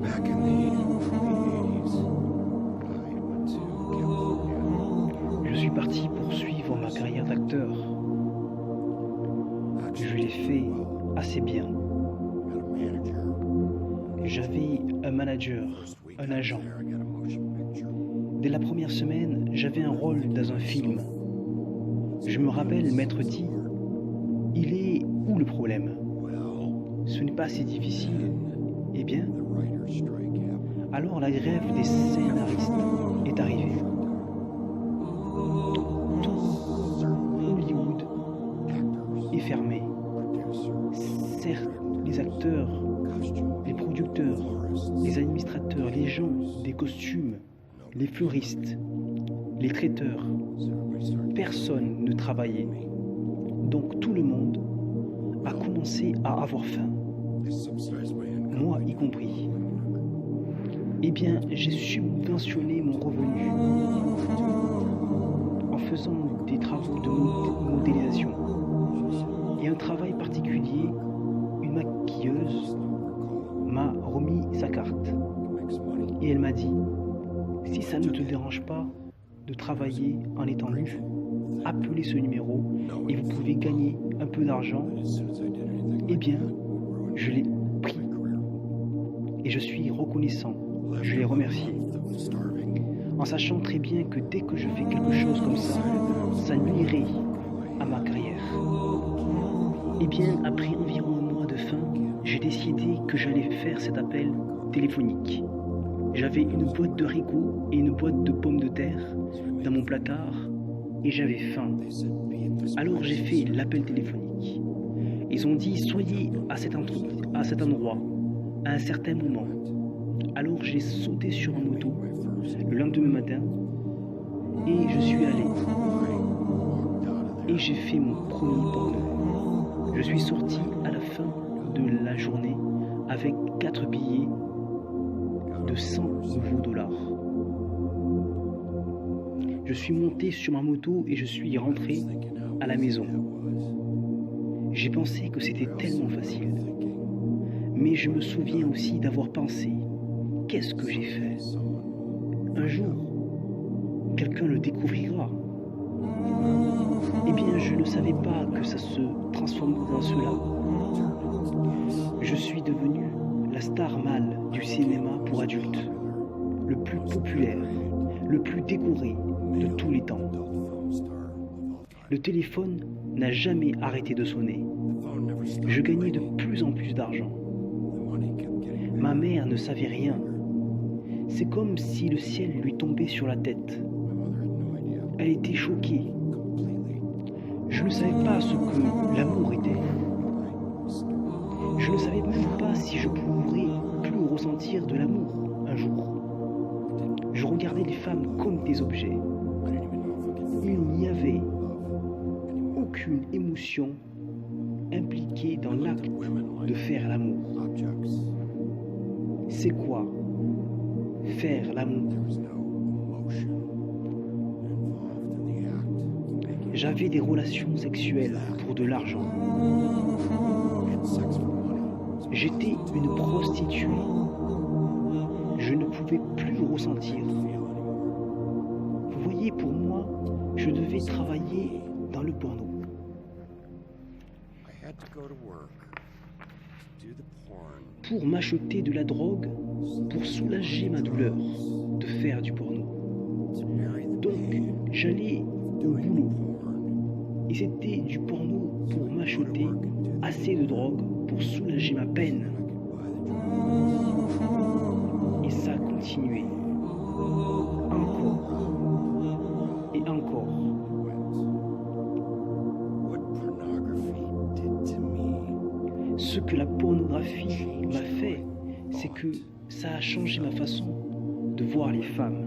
Back in the 80s, I went to California. Je suis parti poursuivre ma carrière d'acteur. Je l'ai fait assez bien. Got a manager. J'avais un manager, First week un I was agent. there, I got a motion picture. Dès la première semaine, j'avais un rôle dans un film. Je me rappelle m'être dit, il est où le problème? Well, Ce n'est pas si difficile. Eh bien, the writer's strike happened. alors la grève des scénaristes est arrivée. Tout Hollywood Actors, est fermé. producers, Certes, les acteurs, costume les producteurs, les administrateurs, les gens des costumes, les fleuristes, les traiteurs, So everybody started personne ne travaillait. Donc tout le monde a commencé à avoir faim, They subsidized my income. moi y compris. Eh bien, j'ai subventionné mon revenu en faisant des travaux de modélisation et un travail particulier. Une maquilleuse m'a remis sa carte Makes money. et elle m'a dit, si ça ne te dérange pas de travailler en étant nu, appelez ce numéro et vous pouvez gagner un peu d'argent. As soon as I did anything Eh like bien, that, it would ruin je l'ai pris my career. et je suis reconnaissant. Left Je l'ai a remercié, month, I was starving. en sachant très bien que dès que je fais quelque chose comme ça nuirait à ma carrière. Eh bien, après environ un mois de faim, j'ai décidé que j'allais faire cet appel téléphonique. J'avais une boîte de haricots et une boîte de pommes de terre dans mon placard et j'avais faim. They said, be at this Alors j'ai fait l'appel téléphonique. Ils ont dit, soyez à cet endroit, à un certain moment. Alors j'ai sauté sur un moto le lendemain matin et je suis allé et j'ai fait mon premier porno. Je suis sorti à la fin de la journée avec 4 billets de 100 nouveaux dollars. Je suis monté sur ma moto et je suis rentré à la maison. J'ai pensé que c'était tellement facile. Mais je me souviens aussi d'avoir pensé, qu'est-ce que j'ai fait? Un jour, quelqu'un le découvrira. Eh bien, je ne savais pas que ça se transformerait en cela. Je suis devenu la star mâle du cinéma pour adultes, le plus populaire, le plus décoré de tous les temps. Le téléphone n'a jamais arrêté de sonner. Je gagnais de plus en plus d'argent. Ma mère ne savait rien. C'est comme si le ciel lui tombait sur la tête. Elle était choquée. Je ne savais pas ce que l'amour était. Je ne savais même pas si je pourrais plus ressentir de l'amour un jour. Je regardais les femmes comme des objets. Il n'y avait aucune émotion impliquée dans l'acte de faire l'amour. C'est quoi faire l'amour? J'avais des relations sexuelles pour de l'argent. J'étais une prostituée. Je ne pouvais plus ressentir. Vous voyez, pour moi, je devais travailler dans le porno. Pour m'acheter de la drogue, pour soulager ma douleur de faire du porno. Donc, j'allais au boulot. Et c'était du porno pour m'acheter assez de drogue pour soulager ma peine. Et ça continuait. Encore. Et encore. Ce que la pornographie m'a fait, c'est que ça a changé ma façon de voir les femmes.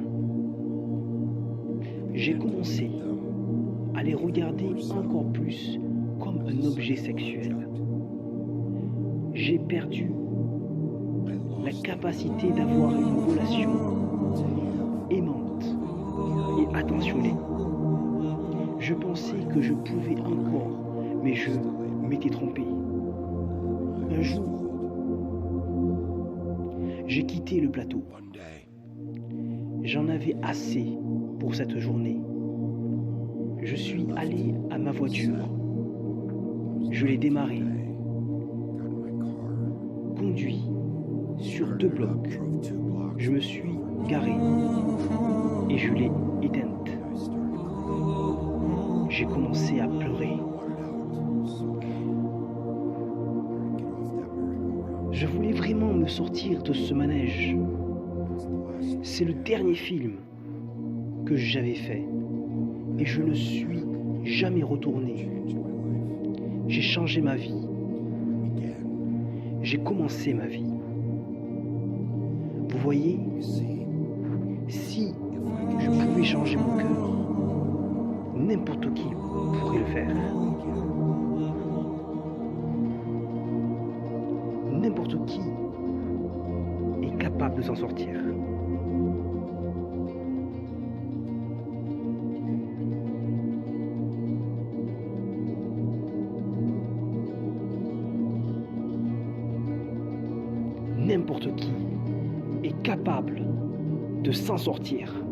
J'ai commencé à les regarder encore plus comme un objet sexuel. J'ai perdu la capacité d'avoir une relation aimante et attentionnée. Je pensais que je pouvais encore, mais je m'étais trompé. Un jour, J'ai quitté le plateau. One day, J'en avais assez pour cette journée. Je suis allé à ma voiture. Je l'ai démarrée, got in my car, conduit sur 2 blocs. drove 2 blocks. Je me suis garé et je l'ai éteinte. I started crying. J'ai commencé à pleurer. Wanted out so bad. Get off that merry-go-round. Je voulais vraiment me sortir de ce manège. It's the last C'est le dernier film que j'avais fait et je ne suis jamais retourné. change in my life. J'ai changé ma vie. Again, J'ai commencé ma vie. Vous voyez, you see, si if I could je pouvais changer mon cœur, n'importe qui pourrait le faire. N'importe qui est capable de s'en sortir. N'importe qui est capable de s'en sortir.